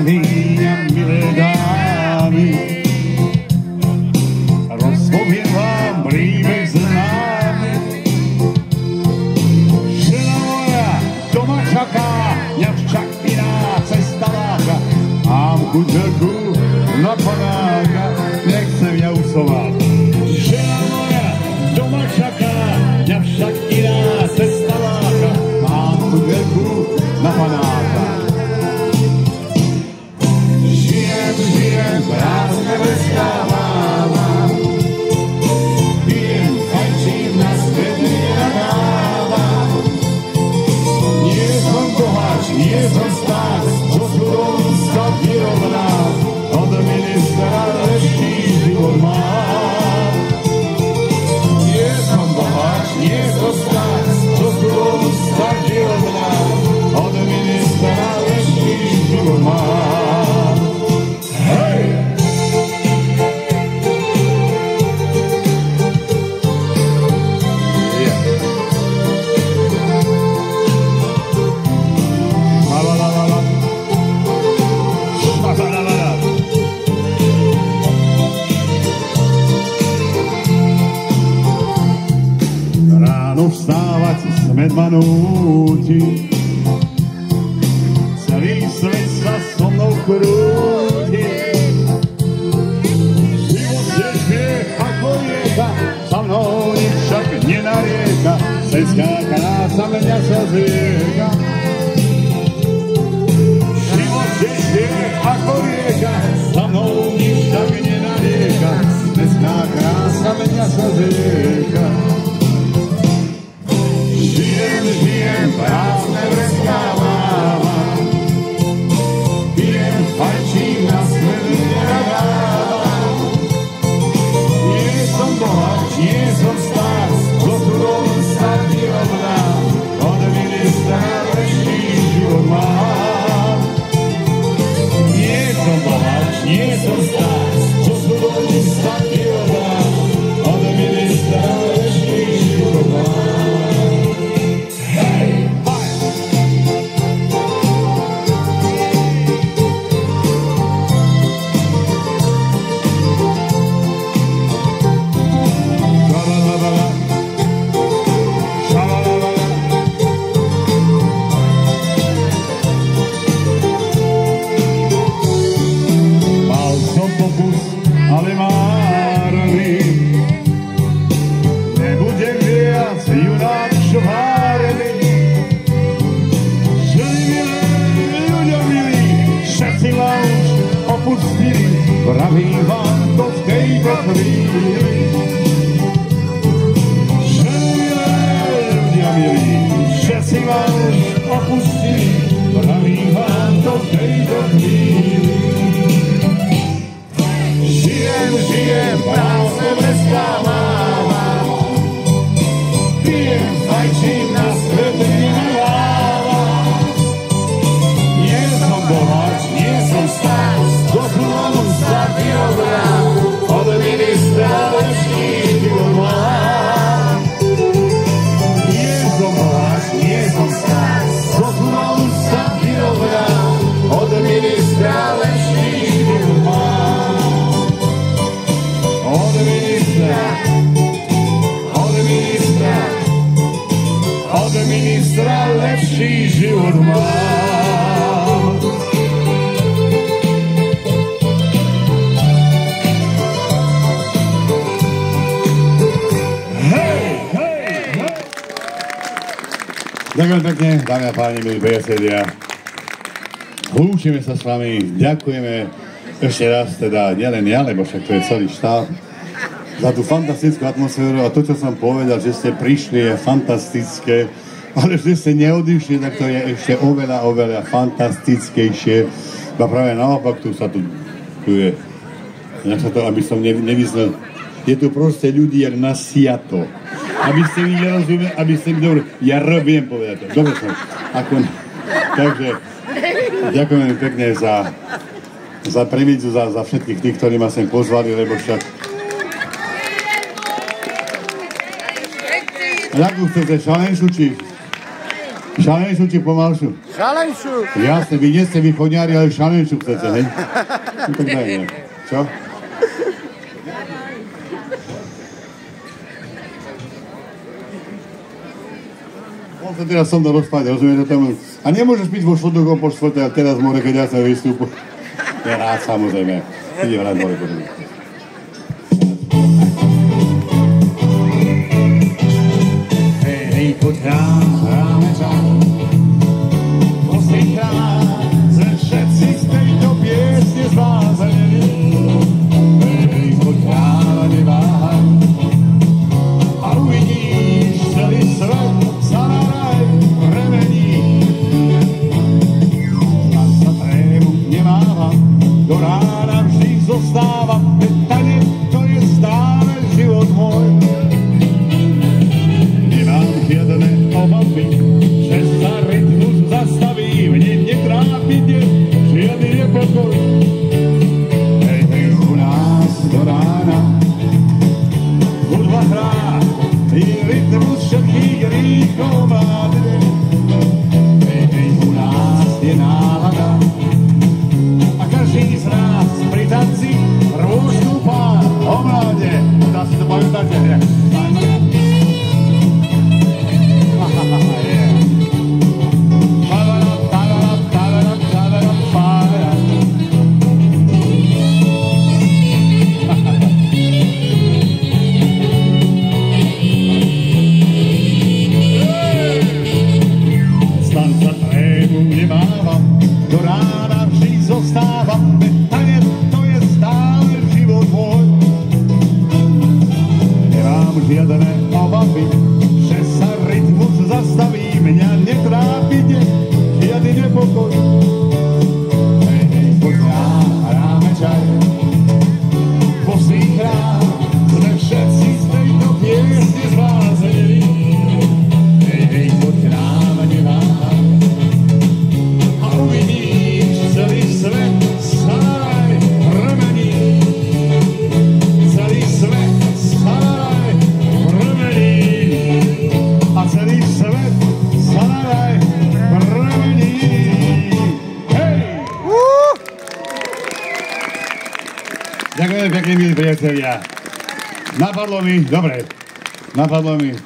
páni a milé dámy, rozpoviem vám príbeh známy. Žena moja doma čaká, mňa však iná cesta láka. Mám kuželku na panáka, nechcem ja usovať. Žena moja doma čaká, mňa však iná cesta láka. Mám kuželku na panáka. Žijem, prázdne prestávam. Pijem, fajčím, na svet nenadávam. Nie som boháč, nie som stát, čo chudom sa vyrovná. Od ministra lepší život mám. Nie som boháč, nie som stát, čo chudom sa vyrovná. Od ministra lepší život mám. Hej! Ráno vstávať smet ma núti, celý svet sa so mnou krúti. Život je šmiech ako rieka, sa mnou nič však nenarieka, svetská krása mňa sa zrieka. Život je šmiech ako rieka, sa mnou nič však nenarieka, svetská krása mňa sa zrieka. Žijem, prázdne prestávam. Pijem, fajčím, na svet nenadávam. Nie som boháč, nie som stát, čo chudom sa vyrovná. Od ministra lepší život mám. Nie som boháč, nie som stát, čo chudom sa vyrovná. Od ministra lepší život mám. Ale márny, nebudem viac junák švárny. Žili milí, ľudia milí, všetci ma už opustili, vravím vám to v tejto chvíli. Žili milí, ľudia milí, všetci ma už opustili, vravím vám to v tejto chvíli. Žijem, prázdne prestávam. Pijem, fajčím, na svet nenadávam. Nie som boháč, nie som stát, do chudom sa vyrovná. Od ministra lepší život mám. Nie som boháč, nie som stát, do chudom sa vyrovná. Od ministra lepší život mám. Od ministra lepší život mám. Hej, hej, hej. Ďakujem pekne, dámy a páni, milí priatelia. Lúčime sa s vami, ďakujeme ešte raz, teda nielen ja, lebo však to je celý štáb, za tú fantastickú atmosféru a to, čo som povedal, že ste prišli, je fantastické, ale že ste neodišli, tak to je ešte oveľa, oveľa fantastickejšie. A práve naopak, tu je, jak sa to, aby som nevyznal, je tu proste ľudí jak na siato. Aby ste mi nerozumeli, aby ste mi dobre, ja viem povedať to, dobre som. Takže, ďakujem pekne za privícu, za všetkých tých, ktorí ma sem pozvali, lebo však jakú chcete šalenšu, či Šalenšiu či pomalšiu? Šalenšiu. Jasne, vy nie ste východňári, ale šalenšiu chcete, hej? No tak dajme. Čo? On sa teraz som to rozpáť, rozumiete tomu? A nemôžeš byť vo štvrtok po štvrté a teraz more, keď ja som vystupu. Ja rád, samozrejme. Idem rád more, potom. Hej, poď hráme čas. Poslychrát sme všetci z tejto piesne zvázení. Hej, poď hráme, neváhaj. A uvidíš celý svet sa na raj premení. Tam sa trému nemávam, do rána vždy zostávam. Veď tanec to je stále život môj. Nemám žiadne obavy, že sa rytmus zastaví. Mne netrápi dnes žiadny nepokoj. Hej, hej, u nás do rána hudba hrá i rytmus všetkých rýchlo mláde. Hej, hej, u nás je nálada a každý z nás pri tanci rôž stúpa o mláde. Dá si to pamätáte? Stanca trému nemávam, do rána vždy zostávam. Veď tanec to je stále život môj. Nemám žiadne obavy, že sa rytmus zastaví. Mňa netrápi dnes žiadny nepokoj. Hej, hej, poď hráme čaj. Poslychrát sme všetci z tejto piesne zvázení. Hej, hej, poď hráme, neváhaj. A uvidíš celý svet sa na raj premení. Celý svet sa na raj premení. A celý svet sa na raj premení. Hej! Ďakujem pekne, milí priatelia. Napadlo mi, dobre, napadlo mi.